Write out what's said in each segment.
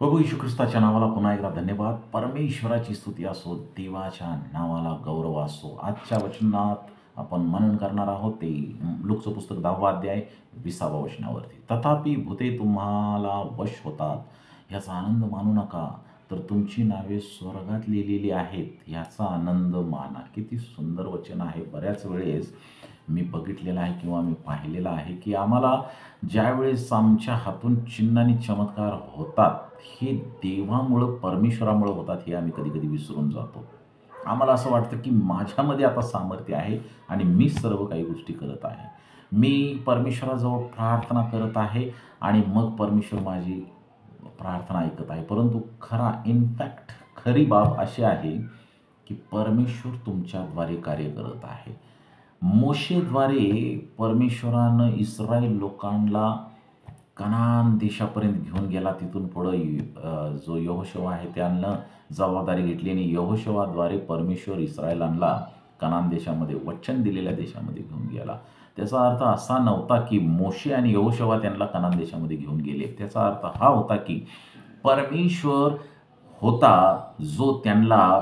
प्रभू येशू ख्रिस्ताच्या नावाला पुन्हा एकदा धन्यवाद. परमेश्वराची स्तुती असो, देवाच्या नावाला गौरव असो. आजच्या वचनात आपण मनन करणार आहोत ते लूकचं पुस्तक 10वा अध्याय 20वा वचनावरती. तथापि भूते तुम्हाला वश होतात, याचा आनंद मानू नका, तर तुमची नावे स्वर्गात लिहिलेली आहेत, याचा आनंद माना. किती सुंदर वचन आहे. बऱ्याच वेळेस मी बघितलेलं आहे किंवा मी पाहिलेलं आहे की आम्हाला ज्यावेळेस आमच्या हातून चिन्ह आणि चमत्कार होतात, हे देवामुळं, परमेश्वरामुळं होतात, हे आम्ही कधी कधी विसरून जातो. आम्हाला असं वाटतं की माझ्यामध्ये आता सामर्थ्य आहे आणि मी सर्व काही गोष्टी करत आहे, मी परमेश्वराजवळ प्रार्थना करत आहे आणि मग परमेश्वर माझी प्रार्थना ऐकत आहे. परंतु इनफॅक्ट खरी बाब अशी आहे की परमेश्वर तुमच्याद्वारे कार्य करत आहे. मोशेद्वारे परमेश्वरानं इस्रायल लोकांना कनान देशापर्यंत घेऊन गेला. तिथून पुढं जो यहोशुवा आहे त्यानं जबाबदारी घेतली आणि यहोशुवाद्वारे परमेश्वर इस्रायलांना कनान देशामध्ये, वचन दिलेल्या देशामध्ये घेऊन गेला. त्याचा अर्थ असा नव्हता की मोशे आणि यहोशुवा त्यांना कनान देशामध्ये घेऊन गेले. त्याचा अर्थ हा होता की परमेश्वर होता जो त्यांना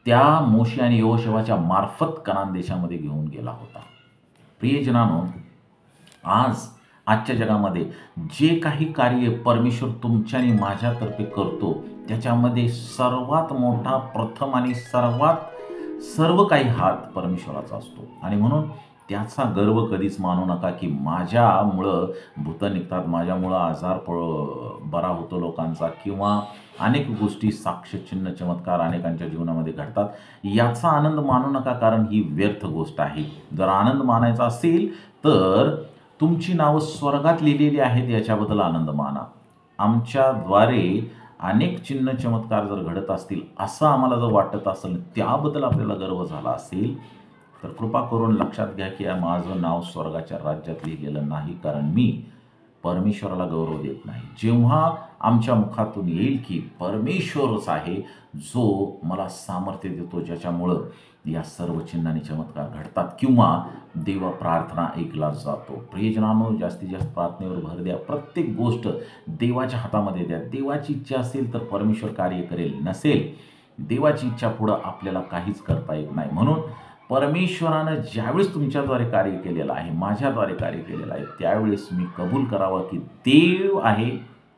त्या मोशे आणि यहोशुवाच्या मार्फत कनान देशामध्ये घेऊन गेला होता. प्रियजनांनो, आजच्या जगामध्ये जे काही कार्य परमेश्वर तुमच्या आणि माझ्यातर्फे करतो, त्याच्यामध्ये सर्वात मोठा, प्रथम आणि सर्व काही हात परमेश्वराचा असतो. आणि म्हणून त्याचा गर्व कधीच मानू नका की माझ्यामुळं भूतं निघतात, माझ्यामुळं आजार बरा होतो लोकांचा, किंवा अनेक गोष्टी, साक्ष, चिन्ह, चमत्कार अनेकांच्या जीवनामध्ये घडतात, याचा आनंद मानू नका, कारण ही व्यर्थ गोष्ट आहे. जर आनंद मानायचा असेल तर तुमची नावं स्वर्गात लिहिलेली आहेत, याच्याबद्दल आनंद माना. आमच्याद्वारे अनेक चिन्ह चमत्कार जर घडत असतील, असं आम्हाला जर वाटत असेल, त्याबद्दल आपल्याला गर्व झाला असेल, तर कृपा करून लक्षात घ्या की माझं नाव स्वर्गाच्या राज्यात लिहिलेलं नाही, कारण मी परमेश्वराला गौरव देत नाही. जेव्हा आमच्या मुखातून येईल की परमेश्वरच आहे जो मला सामर्थ्य देतो, ज्याच्यामुळं या सर्व चिन्ह आणि चमत्कार घडतात किंवा देवा प्रार्थना ऐकला जातो. प्रियजनांनो, जास्तीत जास्त प्रार्थनेवर भर द्या. प्रत्येक गोष्ट देवाच्या हातामध्ये द्या. देवाची इच्छा असेल तर परमेश्वर कार्य करेल, नसेल देवाची इच्छा पुढं आपल्याला काहीच करता येत नाही. म्हणून परमेश्वरानं ज्यावेळेस तुमच्याद्वारे कार्य केलेलं आहे, माझ्याद्वारे कार्य केलेलं आहे, त्यावेळेस मी कबूल करावं की देव आहे,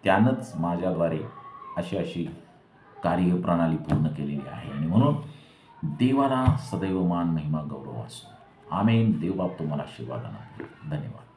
त्यानंच माझ्याद्वारे अशी कार्यप्रणाली पूर्ण केलेली आहे. आणि म्हणून देवाला सदैव मान, महिमा, गौरव असो. आमेन. देवबाप तुम्हाला आशीर्वाद देणार. धन्यवाद.